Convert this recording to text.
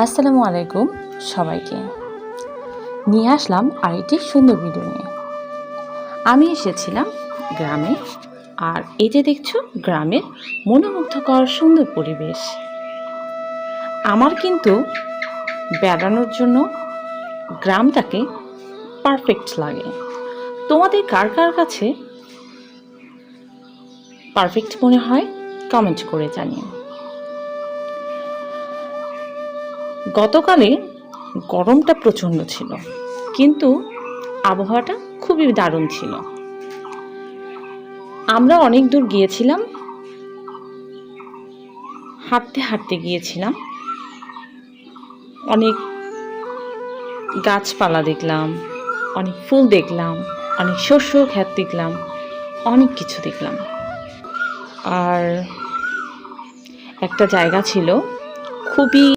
আসসালামু আলাইকুম সবাইকে। নিয়ে আসলাম আরেকটি সুন্দর ভিডিও নিয়ে। আমি এসেছিলাম গ্রামে, আর এই যে দেখছো গ্রামের মনোমুগ্ধকর সুন্দর পরিবেশ। আমার কিন্তু বেড়ানোর জন্য গ্রামটাকে পারফেক্ট লাগে। তোমাদের কার কার কাছে পারফেক্ট মনে হয় কমেন্ট করে জানিও। গতকালে গরমটা প্রচণ্ড ছিল, কিন্তু আবহাওয়াটা খুবই দারুণ ছিল। আমরা অনেক দূর গিয়েছিলাম, হাঁটতে হাঁটতে গিয়েছিলাম। অনেক গাছপালা দেখলাম, অনেক ফুল দেখলাম, অনেক শস্য ক্ষেত দেখলাম, অনেক কিছু দেখলাম। আর একটা জায়গা ছিল খুবই